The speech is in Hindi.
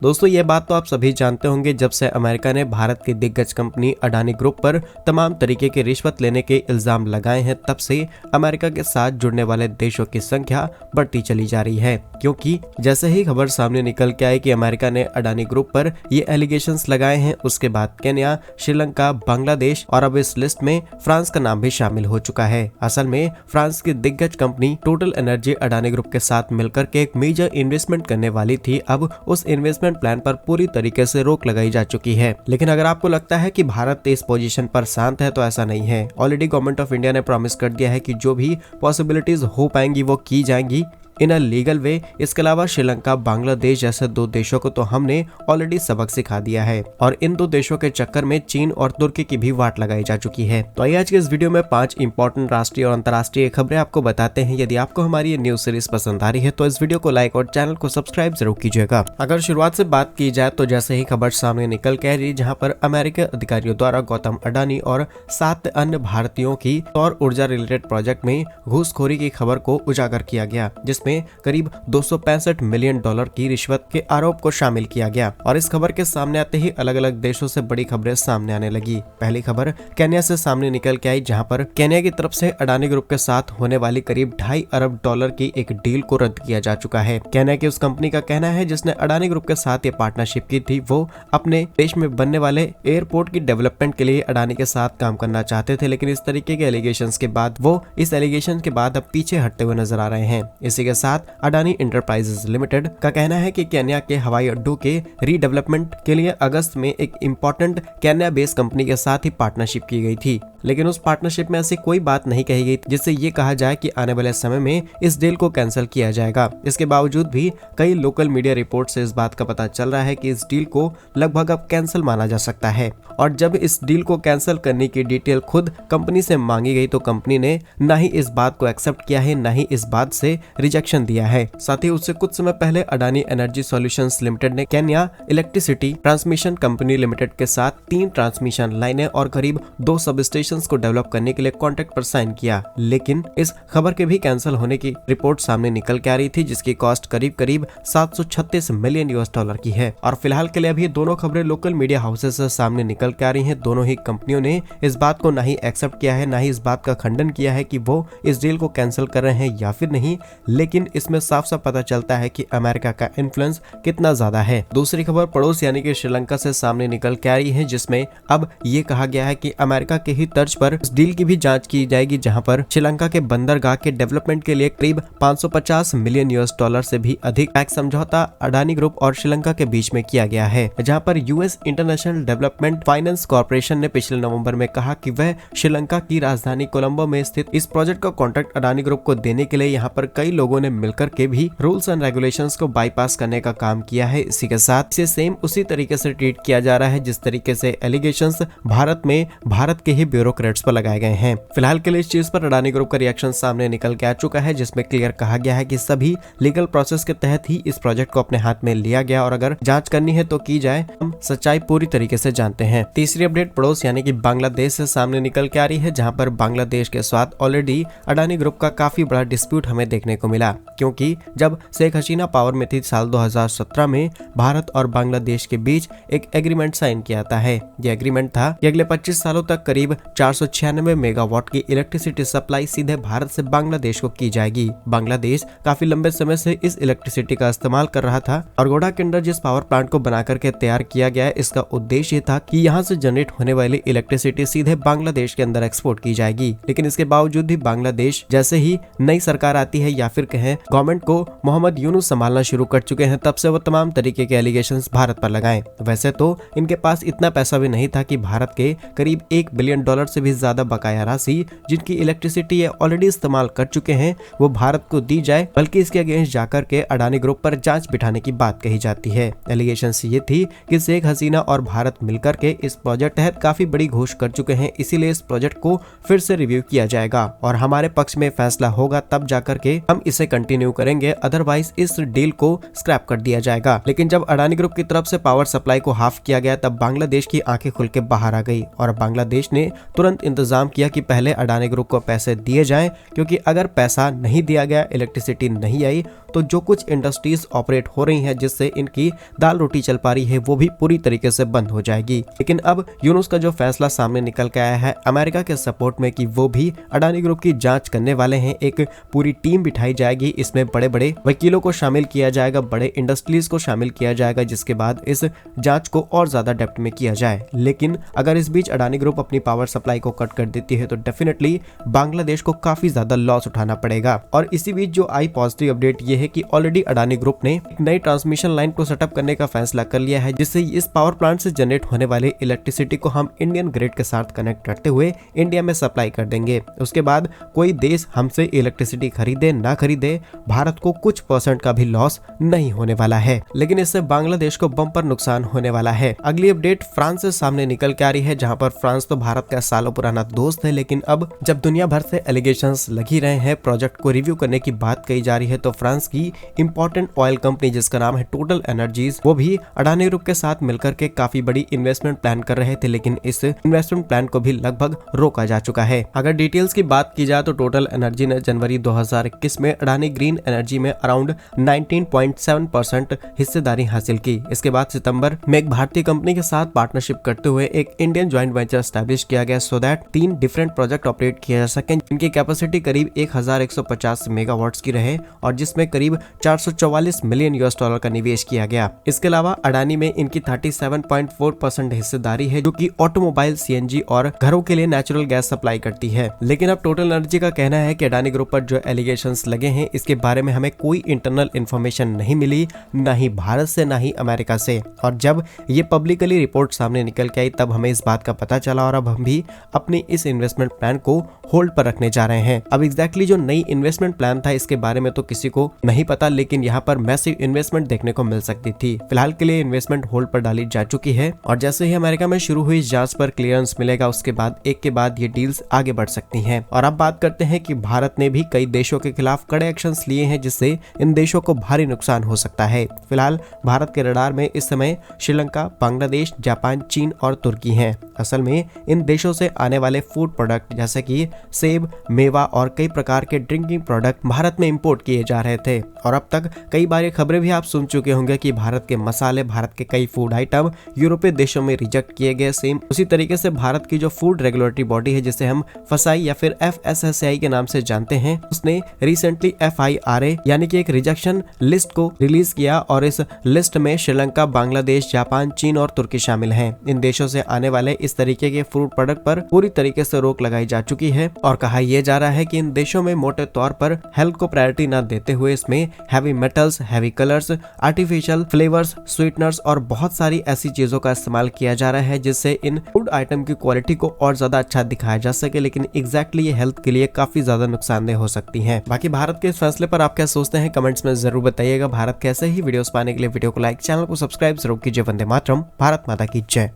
दोस्तों ये बात तो आप सभी जानते होंगे, जब से अमेरिका ने भारत की दिग्गज कंपनी अडानी ग्रुप पर तमाम तरीके के रिश्वत लेने के इल्जाम लगाए हैं, तब से अमेरिका के साथ जुड़ने वाले देशों की संख्या बढ़ती चली जा रही है। क्योंकि जैसे ही खबर सामने निकल के आई कि अमेरिका ने अडानी ग्रुप पर ये एलिगेशंस लगाए हैं, उसके बाद केन्या, श्रीलंका, बांग्लादेश और अब इस लिस्ट में फ्रांस का नाम भी शामिल हो चुका है। असल में फ्रांस की दिग्गज company total energy Adani group के साथ मिलकर के एक मेजर इन्वेस्टमेंट करने वाली थी। अब उस इन्वेस्टमेंट प्लान पर पूरी तरीके से रोक लगाई जा चुकी है। लेकिन अगर आपको लगता है कि भारत इस पोजीशन पर शांत है, तो ऐसा नहीं है। ऑलरेडी गवर्नमेंट ऑफ इंडिया ने प्रॉमिस कर दिया है कि जो भी पॉसिबिलिटीज हो पाएंगी वो की जाएंगी इन अ लीगल वे। इसके अलावा श्रीलंका, बांग्लादेश जैसे दो देशों को तो हमने ऑलरेडी सबक सिखा दिया है और इन दो देशों के चक्कर में चीन और तुर्की की भी वाट लगाई जा चुकी है। तो आइए आज के इस वीडियो में 5 इंपॉर्टेंट राष्ट्रीय और अंतर्राष्ट्रीय खबरें आपको बताते हैं। यदि आपको हमारी ये न्यूज सीरीज पसंद आ रही है तो इस वीडियो को लाइक और चैनल को सब्सक्राइब जरूर कीजिएगा। अगर शुरुआत से बात की जाए तो जैसे ही खबर सामने निकल के आई, जहाँ पर अमेरिकी अधिकारियों द्वारा गौतम अडानी और 7 अन्य भारतीयों की सौर ऊर्जा रिलेटेड प्रोजेक्ट में घूसखोरी की खबर को उजागर किया गया, जिसमें करीब 265 मिलियन डॉलर की रिश्वत के आरोप को शामिल किया गया। और इस खबर के सामने आते ही अलग अलग देशों से बड़ी खबरें सामने आने लगी। पहली खबर केन्या से सामने निकल के आई, जहां पर केन्या की तरफ से अडानी ग्रुप के साथ होने वाली करीब 2.5 अरब डॉलर की एक डील को रद्द किया जा चुका है। केन्या की उस कंपनी का कहना है जिसने अडानी ग्रुप के साथ ये पार्टनरशिप की थी, वो अपने देश में बनने वाले एयरपोर्ट की डेवलपमेंट के लिए अडानी के साथ काम करना चाहते थे। लेकिन इस तरीके के एलिगेशंस के बाद वो इस एलिगेशन के बाद अब पीछे हटते हुए नजर आ रहे हैं। इसी के साथ अडानी इंटरप्राइजेज लिमिटेड का कहना है कि केन्या के हवाई अड्डों के रीडेवलपमेंट के लिए अगस्त में एक इंपॉर्टेंट केन्या बेस्ड कंपनी के साथ ही पार्टनरशिप की गई थी। लेकिन उस पार्टनरशिप में ऐसी कोई बात नहीं कही गई जिससे ये कहा जाए कि आने वाले समय में इस डील को कैंसिल किया जाएगा। इसके बावजूद भी कई लोकल मीडिया रिपोर्ट से इस बात का पता चल रहा है कि इस डील को लगभग अब कैंसिल माना जा सकता है। और जब इस डील को कैंसिल करने की डिटेल खुद कंपनी से मांगी गई तो कंपनी ने न ही इस बात को एक्सेप्ट किया है, न ही इस बात से रिजेक्शन दिया है। साथ ही उससे कुछ समय पहले अडानी एनर्जी सॉल्यूशंस लिमिटेड ने Kenya electricity transmission company limited के साथ 3 ट्रांसमिशन लाइनें और करीब 2 सब स्टेशंस को डेवलप करने के लिए कॉन्ट्रैक्ट पर साइन किया। लेकिन इस खबर के भी कैंसिल होने की रिपोर्ट सामने निकल के आ रही थी, जिसकी कॉस्ट करीब 736 मिलियन US डॉलर की है। और फिलहाल के लिए अभी दोनों खबरें लोकल मीडिया हाउसेस से सामने निकल के आ रही हैं। दोनों ही कंपनियों ने इस बात को ना ही एक्सेप्ट किया है, ना ही इस बात का खंडन किया है कि वो इस डील को कैंसिल कर रहे हैं या फिर नहीं। लेकिन इसमें साफ साफ पता चलता है कि अमेरिका का इन्फ्लुएंस कितना ज्यादा है। दूसरी खबर पड़ोस यानी कि श्रीलंका से सामने निकल के आ रही है, जिसमें अब ये कहा गया है कि अमेरिका के ही तर्ज पर इस डील की भी जांच की जाएगी, जहां पर श्रीलंका के बंदरगाह के डेवलपमेंट के लिए करीब 550 मिलियन US डॉलर से भी अधिक टैक्स समझौता अडानी ग्रुप और श्रीलंका के बीच में किया गया है। जहां पर US international development finance corporation ने पिछले नवंबर में कहा कि वह श्रीलंका की राजधानी कोलंबो में स्थित इस प्रोजेक्ट का कॉन्ट्रैक्ट अडानी ग्रुप को देने के लिए यहाँ पर कई लोगों ने मिलकर के भी रूल्स एंड रेगुलेशंस को बाईपास करने का काम किया है। इसी के साथ इसे सेम उसी तरीके से ट्रीट किया जा रहा है जिस तरीके से एलिगेशंस भारत में भारत के ही ब्यूरोक्रेट्स पर लगाए गए हैं। फिलहाल के लिए इस चीज पर अडानी ग्रुप का रिएक्शन सामने निकल के आ चुका है, जिसमें क्लियर कहा गया है कि सभी लीगल प्रोसेस के तहत ही इस प्रोजेक्ट को अपने हाथ में लिया गया और अगर जांच करनी है तो की जाए। हम सच्चाई पूरी तरीके से जानते हैं। तीसरी अपडेट पड़ोस यानी कि बांग्लादेश से सामने निकल के आ रही है, जहां पर बांग्लादेश के साथ ऑलरेडी अडानी ग्रुप का काफी बड़ा डिस्प्यूट हमें देखने को मिला। क्योंकि जब शेख हसीना पावर में थी साल 2017 में भारत और बांग्लादेश के बीच एक एग्रीमेंट साइन किया था। यह एग्रीमेंट था कि अगले 25 सालों तक करीब 496 मेगावाट की इलेक्ट्रिसिटी सप्लाई सीधे भारत से बांग्लादेश को की जाएगी। बांग्लादेश काफी लंबे समय से इस इलेक्ट्रिसिटी का इस्तेमाल कर रहा था और गोडा के अंदर जिस पावर प्लांट को बना करके तैयार किया गया है, इसका उद्देश्य ये था कि यहाँ से जनरेट होने वाली इलेक्ट्रिसिटी सीधे बांग्लादेश के अंदर एक्सपोर्ट की जाएगी। लेकिन इसके बावजूद भी बांग्लादेश जैसे ही नई सरकार आती है या फिर कहें गवर्नमेंट को मोहम्मद यूनुस संभालना शुरू कर चुके हैं, तब से वो तमाम तरीके के एलिगेशंस भारत पर लगाएं। वैसे तो इनके पास इतना पैसा भी नहीं था कि भारत के करीब $1 बिलियन से भी ज्यादा बकाया राशि जिनकी इलेक्ट्रिसिटी ये ऑलरेडी इस्तेमाल कर चुके हैं वो भारत को दी जाए, बल्कि इसके अगेंस्ट जाकर के अडानी ग्रुप पर जांच बिठाने की बात कही जाती है। एलिगेशंस ये थी कि शेख हसीना और भारत मिलकर के इस प्रोजेक्ट तहत काफी बड़ी घोष कर चुके हैं, इसीलिए इस प्रोजेक्ट को फिर से रिव्यू किया जाएगा और हमारे पक्ष में फैसला होगा तब जाकर के हम इसे कंटिन्यू करेंगे, अदरवाइज इस डील को स्क्रैप कर दिया जाएगा। लेकिन जब अडानी ग्रुप की तरफ से पावर सप्लाई को हाफ किया गया तब बांग्लादेश की आंखें खुल के बाहर आ गई और बांग्लादेश ने तुरंत इंतजाम किया कि पहले अडानी ग्रुप को पैसे दिए जाएं, क्योंकि अगर पैसा नहीं दिया गया, इलेक्ट्रिसिटी नहीं आई, तो जो कुछ इंडस्ट्रीज ऑपरेट हो रही हैं जिससे इनकी दाल रोटी चल पा रही है वो भी पूरी तरीके से बंद हो जाएगी। लेकिन अब यूनुस का जो फैसला सामने निकल के आया है अमेरिका के सपोर्ट में कि वो भी अडानी ग्रुप की जांच करने वाले हैं, एक पूरी टीम बिठाई जाएगी, इसमें बड़े बड़े वकीलों को शामिल किया जाएगा, बड़े इंडस्ट्रीज को शामिल किया जाएगा, जिसके बाद इस जांच को और ज्यादा डेप्थ में किया जाए। लेकिन अगर इस बीच अडानी ग्रुप अपनी पावर सप्लाई को कट कर देती है तो डेफिनेटली बांग्लादेश को काफी ज्यादा लॉस उठाना पड़ेगा। और इसी बीच जो आई पॉजिटिव अपडेट ये है कि ऑलरेडी अडानी ग्रुप ने एक नई ट्रांसमिशन लाइन को सेटअप करने का फैसला कर लिया है, जिससे इस पावर प्लांट से जनरेट होने वाले इलेक्ट्रिसिटी को हम इंडियन ग्रिड के साथ कनेक्ट करते हुए इंडिया में सप्लाई कर देंगे। उसके बाद कोई देश हमसे इलेक्ट्रिसिटी खरीदे ना खरीदे, भारत को कुछ % का भी लॉस नहीं होने वाला है, लेकिन इससे बांग्लादेश को बम्पर नुकसान होने वाला है। अगली अपडेट फ्रांस से सामने निकल के आ रही है, जहां पर फ्रांस तो भारत का सालों पुराना दोस्त है, लेकिन अब जब दुनिया भर से एलिगेशंस लगी रहे हैं, प्रोजेक्ट को रिव्यू करने की बात कही जा रही है, तो फ्रांस की इंपॉर्टेंट ऑयल कंपनी जिसका नाम है टोटल एनर्जीज, वो भी अडानी ग्रुप के साथ मिलकर के काफी बड़ी इन्वेस्टमेंट प्लान कर रहे थे, लेकिन इस इन्वेस्टमेंट प्लान को भी लगभग रोका जा चुका है। अगर डिटेल्स की बात की जाए तो टोटल एनर्जी ने जनवरी 2021 में अडानी ग्रीन एनर्जी में अराउंड 19.7% हिस्सेदारी हासिल की। इसके बाद सितंबर में एक भारतीय कंपनी के साथ पार्टनरशिप करते हुए एक इंडियन ज्वाइंट वेंचर एस्टैब्लिश किया गया, so that 3 different project operate किया जा सके, जिनकी कैपेसिटी करीब 1150 मेगावाट्स की रहे और जिसमें करीब 444 मिलियन $US का निवेश किया गया। इसके अलावा अडानी में इनकी 37.4% हिस्सेदारी है, जो कि ऑटोमोबाइल, सीएनजी और घरों के लिए नेचुरल गैस सप्लाई करती है। लेकिन अब टोटल एनर्जी का कहना है कि अडानी ग्रुप पर जो एलिगेशंस लगे हैं इसके बारे में हमें कोई इंटरनल इंफॉर्मेशन नहीं मिली, ना ही भारत से ना ही अमेरिका से। और जब ये पब्लिकली रिपोर्ट सामने निकल के आई तब हमें इस बात का पता चला और अब हम भी अपनी इस इन्वेस्टमेंट प्लान को होल्ड पर रखने जा रहे हैं। अब एग्जैक्टली जो नई इन्वेस्टमेंट प्लान था इसके बारे में तो किसी को नहीं पता, लेकिन यहाँ पर मैसिव इन्वेस्टमेंट देखने को मिल सकती थी। फिलहाल के लिए इन्वेस्टमेंट होल्ड पर डाली जा चुकी है और जैसे ही अमेरिका में शुरू हुई जांच पर क्लियरेंस मिलेगा उसके बाद एक के बाद ये डील्स आगे बढ़ सकती हैं। और अब बात करते हैं कि भारत ने भी कई देशों के खिलाफ कड़े एक्शंस लिए हैं, जिससे इन देशों को भारी नुकसान हो सकता है। फिलहाल भारत के रडार में इस समय श्रीलंका, बांग्लादेश, जापान, चीन और तुर्की हैं। असल में इन देशों से आने वाले फूड प्रोडक्ट जैसे कि सेब, मेवा और कई प्रकार के ड्रिंकिंग प्रोडक्ट भारत में इंपोर्ट किए जा रहे थे। और अब तक कई बार ये खबरें भी आप सुन चुके होंगे कि भारत के मसाले, भारत के कई फूड आइटम यूरोपीय देशों में रिजेक्ट किए गए। सेम उसी तरीके से भारत की जो फूड रेगुलेटरी बॉडी है जिसे हम फसाई या फिर FSSAI के नाम से जानते हैं, उसने रिसेंटली FIRA यानी कि एक रिजेक्शन लिस्ट को रिलीज किया और इस लिस्ट में श्रीलंका, बांग्लादेश, जापान, चीन और तुर्की शामिल हैं। इन देशों से आने वाले इस तरीके के फूड प्रोडक्ट पर पूरी तरीके से रोक लगाई जा चुकी है और कहा यह जा रहा है कि इन देशों में मोटे तौर पर हेल्थ को प्रायोरिटी न देते हुए इसमें heavy metals, heavy colours, artificial flavours, sweeteners और बहुत सारी ऐसी चीजों का इस्तेमाल किया जा रहा है जिससे इन फूड आइटम की क्वालिटी को और ज्यादा अच्छा दिखाया जा सके, लेकिन एग्जैक्टली ये हेल्थ के लिए काफी ज्यादा नुकसानदेह हो सकती है। बाकी भारत के इस फैसले पर आप क्या सोचते हैं कमेंट्स में जरूर बताइएगा। भारत के ऐसे ही वीडियोस पाने के लिए वीडियो को लाइक, चैनल को सब्सक्राइब जरूर कीजिए। वंदे मातरम, भारत माता की जय।